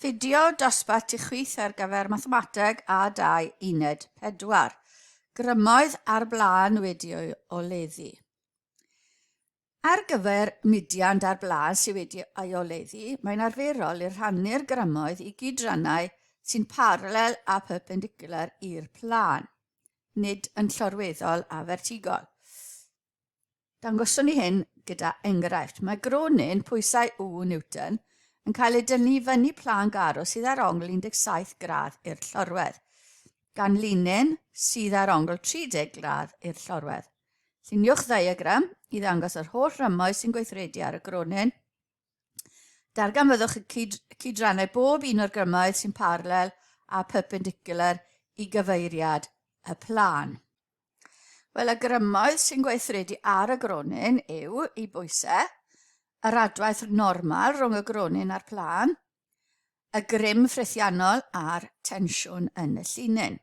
Fideo dosbarth i chwith ar gyfer mathemateg A2 uned 4. Grymoedd ar blaen wedi'i oleddu. Ar gyfer mudiant ar blaen sydd wedi ei oleddu, mae'n arferol i'r rhannu'r grymoedd i gydrannau sy'n paralel a perpendicular i'r plan, nid yn llorweddol a vertigol. Dangoswn ni hyn gyda enghraifft. Mae gronyn pwysau W Newton yn cael ei dynnu fyny plan garw sydd ar ongl 17 gradd i'r llorwedd, gan linyn sydd ar ongl 30 gradd i'r llorwedd. Lluniwch ddiagram i ddangos yr holl rymoedd sy'n gweithredu ar y gronyn. Darganfyddwch y cydrannau bob un o'r grymoedd sy'n paralel a perpendicular i gyfeiriad y plan. Wel, y grymoedd sy'n gweithredu ar y gronyn yw eu bwysau, yr adwaith normal rhwng y gronyn a'r plan, y grym ffrithiannol a'r tensiwn yn y llinyn.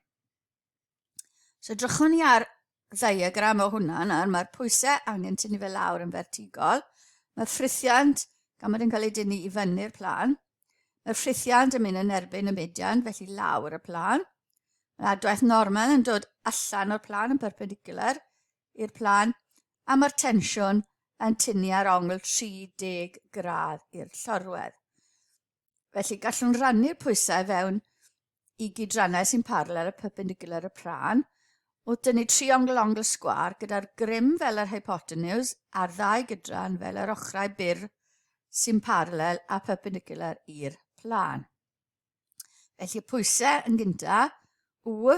So drychwn ni ar ddiagram o hwnna nawr. Mae'r pwysau angen tynnu fe lawr yn vertigol. Mae'r ffrithiant, gan bod yn cael ei dynnu i fyny'r plan. Mae'r ffrithiant yn mynd yn erbyn y mudiant, felly lawr y plan. Mae'r adwaith normal yn dod allan o'r plan yn perpendicular i'r plan, a mae'r tensiwn yn tynnu ar ongl 30 gradd i'r llorwedd. Felly gallwn rannu'r pwysau fewn i gydrannau sy'n paralel a perpendicular y plan, o dynnu triongl sgwâr gyda'r grym fel yr hypotenuse a'r ddau gydran fel yr ochrau byr sy'n paralel a perpendicular i'r plan. Felly pwysau yn gyntaf, W,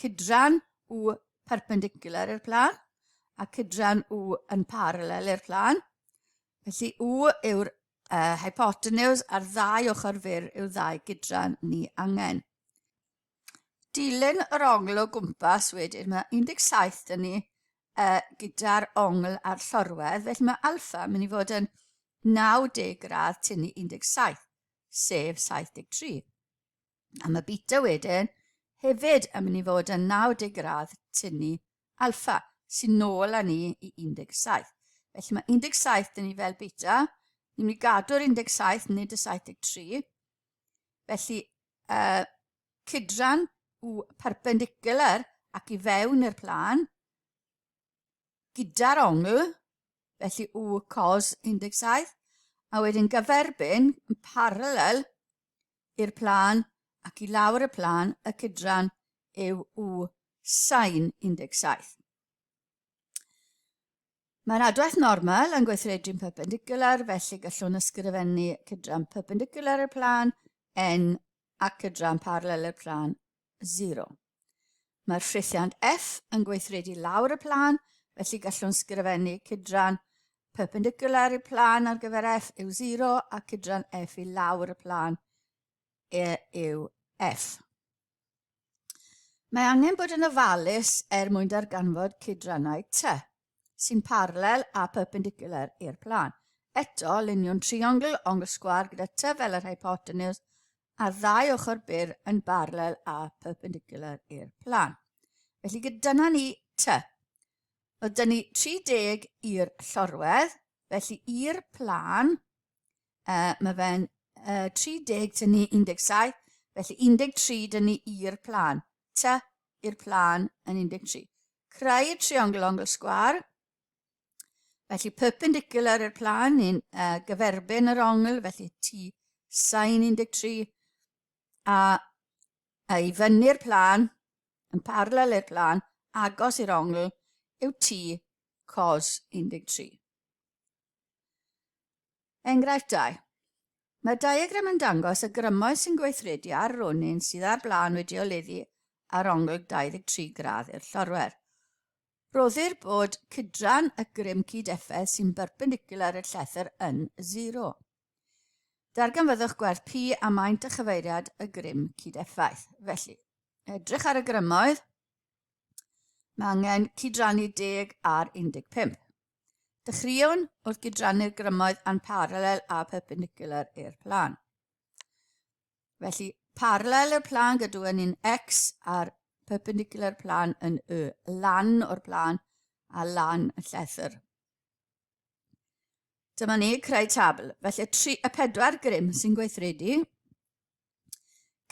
cydran W perpendicular i'r plan, a cydran W yn paralel i'r plan. Felly W yw'r hypotenuse a'r ddau ochr fyr yw'r ddau gydran ni angen. Dilyn yr ongl o gwmpas wedyn, mae 17 dyn ni gyda'r ongl a'r llorwedd, felly mae alpha yn mynd i fod yn 90 gradd tynnu 17, sef 73. A mae beta wedyn hefyd yn mynd i fod yn 90 gradd tynnu alpha, sy'n nôl â ni i 17. Felly mae 17 dyn ni fel beta, ni'n mynd i gadw'r 17 nid y 73. Felly cydran W perpendicular ac i fewn i'r plan, gyda'r ongl, felly W cos 17, a wedyn gyferbyn yn paralel i'r plan ac i lawr y plan, y cydran yw W sin 17. Mae'r adwaith normal yn gweithredu'n perpendicular, felly gallwn ysgrifennu cydran perpendicular i'r plan, N, a cydran paralel i'r plan, 0. Mae'r ffrithiant F yn gweithredu lawr y plan, felly gallwn sgrifennu cydran perpendicular i'r plan ar gyfer F yw 0 a cydran F i lawr y plan yw F. Mae angen bod yn ofalus mwyn darganfod cydrannau T, sy'n paralel a perpendicular i'r plan. Eto, luniwn triongl ongl sgwâr gyda T fel yr hypotenuse, a'r ddau ochr byr yn paralel a perpendicular i'r plan. Felly gyda ni T. Dyna ni 30 i'r llorwedd, felly i'r plan, mae fe'n 30 tynnu 17, felly 13 dyn ni i'r plan. T i'r plan yn 13. Creu y triongl ongl sgwâr, felly perpendicular i'r plan, ni'n gyferbyn yr ongl, felly T sin 13, a i fyny'r plan, yn paralel i'r plan, agos i'r ongl, yw T cos 13. Enghraifft 2. Mae'r diagram yn dangos y grymoedd sy'n gweithredu ar ronyn sydd ar blaen wedi oleddu ar ongl 23 gradd i'r llorwedd. Roddir bod cydran y grym cydeffaith sy'n perpendicular i'r llethr yn 0. Darganfyddwch gwerth P a maint y chyfeiriad y grym cydeffaith. Felly, edrych ar y grymoedd, mae angen cydrannu 10 ar 15. Dechreuwn wrth gydrannu'r grymoedd yn paralel a perpendicular i'r plan. Felly, paralel i'r plan gadw ni'n X a'r perpendicular plan yn Y, lan o'r plan a lan y llethr. Dyma ni creu tabl. Felly y 4 grym sy'n gweithredu.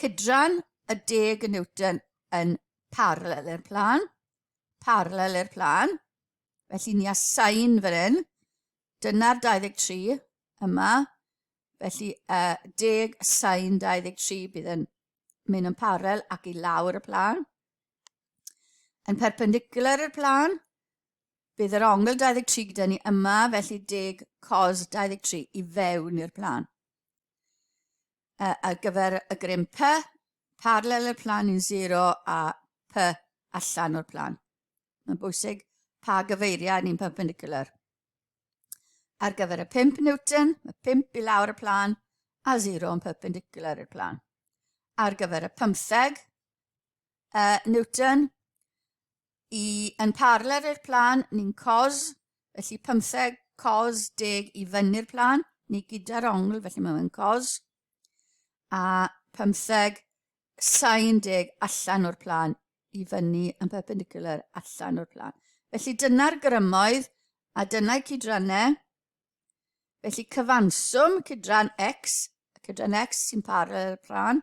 Cydran y 10 Newton yn paralel i'r plan. Paralel i'r plan. Felly ni a sain fan hyn. Dyna'r 23 yma. Felly 10 sain 23 bydd yn mynd yn parel ac i lawr y plan. Yn perpendicular i'r plan, bydd yr ongl 23 gyda ni yma, felly 10 cos 23 i fewn i'r plan. Ar gyfer y grym P, paralel i'r plan yn 0 a P allan o'r plan. Mae'n bwysig pa gyfeiriad ni'n perpendicular. Ar gyfer y 5 Newton, mae 5 i lawr y plan a 0 yn perpendicular i'r plan. Ar gyfer y 15 Newton, yn paralel i'r plan, ni'n cos, felly 15 cos 10 i fyny'r plan, ni gyda'r ongl, felly mae'n cos, a 15 sain 10 allan o'r plan i fyny yn perpendicular allan o'r plan. Felly dyna'r grymoedd a dyna'i cydrannau. Felly cyfanswm cydran X sy'n paralel i'r plan,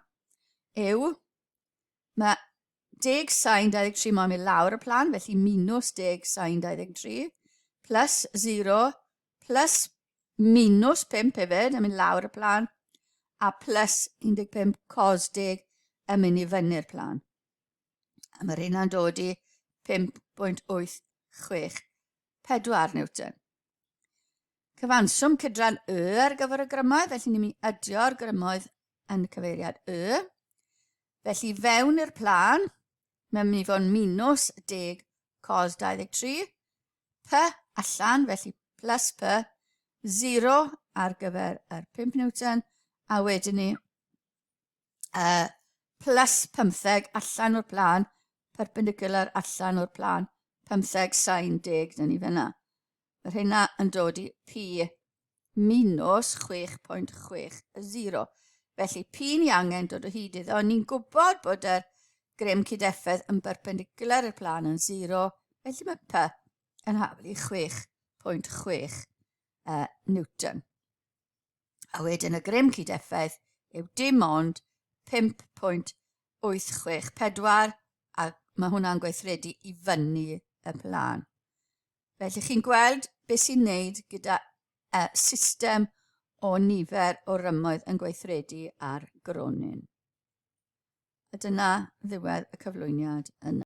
yw, mae 10 sain 23 mae'n mynd lawr y plan, felly minus 10 sain 23, plus 0, plus minus 5 hefyd yn mynd lawr y plan, a plus 15 cos 10 yn mynd i fyny'r plan. A mae'r hynna'n dod i 5.864 Newton. Cyfanswm cydran Y ar gyfer y grymoedd, felly ni'n mynd adio'r grymoedd yn cyfeiriad Y. Felly fewn i'r plan, mae'n mynd i fod yn minus 10 cos 23, P allan, felly plus P, 0 ar gyfer yr 5 Newton, a wedyn ni plus 15 allan o'r plan, perpendicular allan o'r plan, 15 sain 10 dyn ni fyna. Mae'r hynna yn dod i P minus 6.60. Felly P ni angen dod o hyd iddo. Ni'n gwybod bod yr grym cydeffaith yn perpendicular i'r plan yn 0, felly mae P yn haflu 6.6 Newton. A wedyn y grym cydeffaith yw dim ond 5.864 a mae hwnna'n gweithredu i fyny y plan. Felly chi'n gweld beth sy'n wneud gyda system o nifer o rymoedd yn gweithredu ar gronyn. A dyna ddiwedd y cyflwyniad yna.